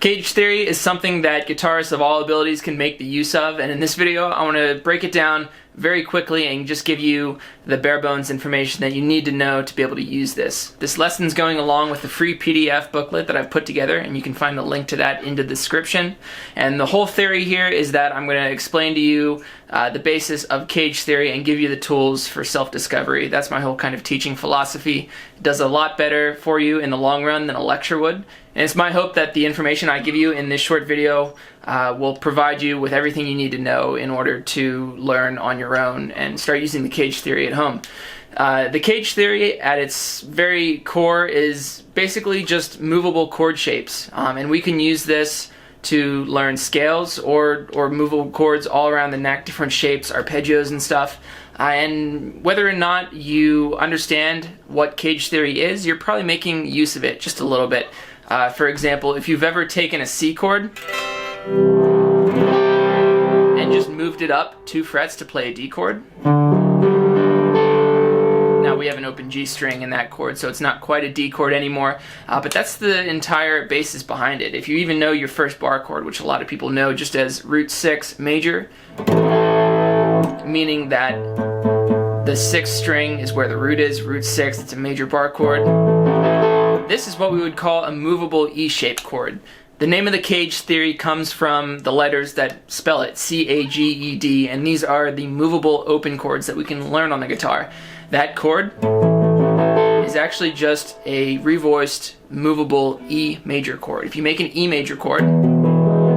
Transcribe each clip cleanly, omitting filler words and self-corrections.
CAGED theory is something that guitarists of all abilities can make the use of, and in this video I want to break it down very quickly and just give you the bare bones information that you need to know to be able to use this. This lesson's going along with the free PDF booklet that I've put together, and you can find the link to that in the description. And the whole theory here is that I'm going to explain to you the basis of CAGED theory and give you the tools for self-discovery. That's my whole kind of teaching philosophy. It does a lot better for you in the long run than a lecture would. And it's my hope that the information I give you in this short video will provide you with everything you need to know in order to learn on your own and start using the CAGED theory at home. The CAGED theory at its very core is basically just movable chord shapes, and we can use this to learn scales or movable chords all around the neck, different shapes, arpeggios and stuff. And whether or not you understand what CAGED theory is, you're probably making use of it just a little bit. For example, if you've ever taken a C chord and just moved it up 2 frets to play a D chord. Now we have an open G string in that chord, so it's not quite a D chord anymore, but that's the entire basis behind it. If you even know your first bar chord, which a lot of people know just as root 6 major, meaning that the 6th string is where the root is, root 6, it's a major bar chord. This is what we would call a movable E-shaped chord. The name of the CAGED theory comes from the letters that spell it, C-A-G-E-D, and these are the movable open chords that we can learn on the guitar. That chord is actually just a revoiced, movable E major chord. If you make an E major chord,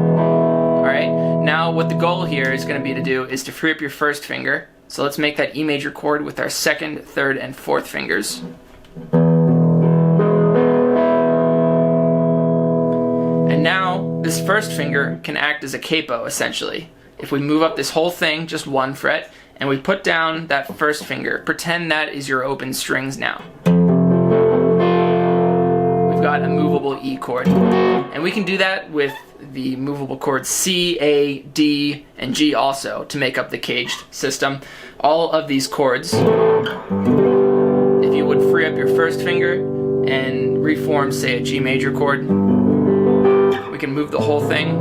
alright, now what the goal here is going to be to do is to free up your first finger. So let's make that E major chord with our 2nd, 3rd, and 4th fingers. And now, this first finger can act as a capo, essentially. If we move up this whole thing, just 1 fret, and we put down that first finger, pretend that is your open strings now. We've got a movable E chord. And we can do that with the movable chords C, A, D, and G also to make up the CAGED system. All of these chords, if you would free up your first finger and reform, say, a G major chord, we can move the whole thing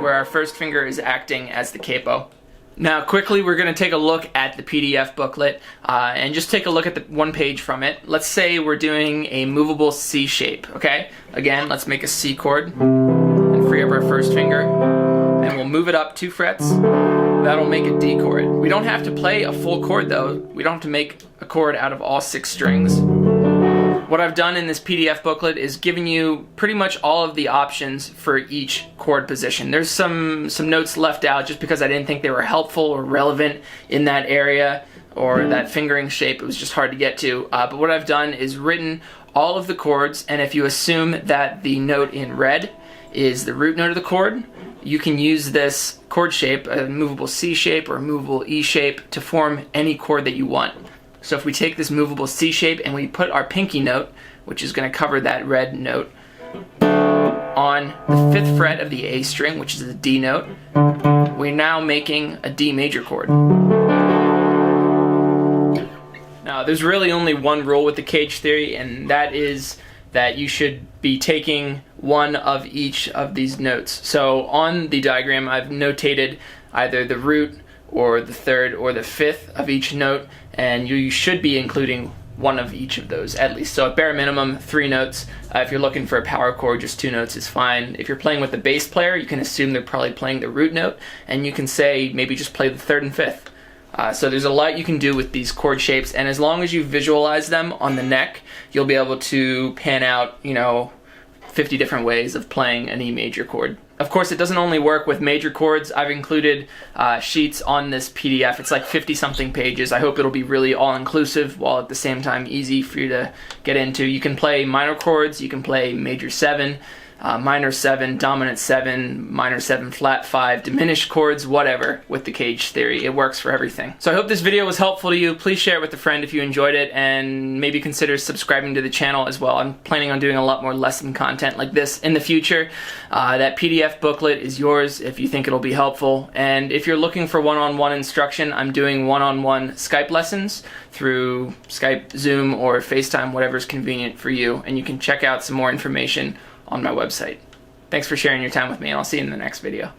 where our first finger is acting as the capo. Now quickly we're going to take a look at the PDF booklet and just take a look at the one page from it. Let's say we're doing a movable C shape, okay? Again, let's make a C chord and free up our first finger, and we'll move it up 2 frets. That'll make a D chord. We don't have to play a full chord though. We don't have to make a chord out of all 6 strings. What I've done in this PDF booklet is giving you pretty much all of the options for each chord position. There's some notes left out just because I didn't think they were helpful or relevant in that area or that fingering shape. It was just hard to get to. But what I've done is written all of the chords, and if you assume that the note in red is the root note of the chord, you can use this chord shape, a movable C shape or a movable E shape, to form any chord that you want. So if we take this movable C shape and we put our pinky note, which is going to cover that red note, on the 5th fret of the A string, which is the D note, we're now making a D major chord. Now there's really only one rule with the CAGED theory, and that is that you should be taking one of each of these notes. So on the diagram I've notated either the root or the 3rd or the 5th of each note, and you should be including one of each of those at least. So at bare minimum 3 notes. If you're looking for a power chord, just 2 notes is fine. If you're playing with a bass player, you can assume they're probably playing the root note, and you can say maybe just play the 3rd and 5th. So there's a lot you can do with these chord shapes, and as long as you visualize them on the neck, you'll be able to pan out, 50 different ways of playing an E major chord. Of course, it doesn't only work with major chords. I've included sheets on this PDF. It's like 50-something pages. I hope it'll be really all-inclusive while at the same time easy for you to get into. You can play minor chords, you can play major 7, minor 7, dominant 7, minor 7 flat 5, diminished chords, whatever, with the CAGED theory. It works for everything. So I hope this video was helpful to you. Please share it with a friend if you enjoyed it, and maybe consider subscribing to the channel as well. I'm planning on doing a lot more lesson content like this in the future. That PDF booklet is yours if you think it'll be helpful. And if you're looking for one-on-one instruction, I'm doing one-on-one Skype lessons through Skype, Zoom, or FaceTime, whatever's convenient for you. And you can check out some more information on my website. Thanks for sharing your time with me, and I'll see you in the next video.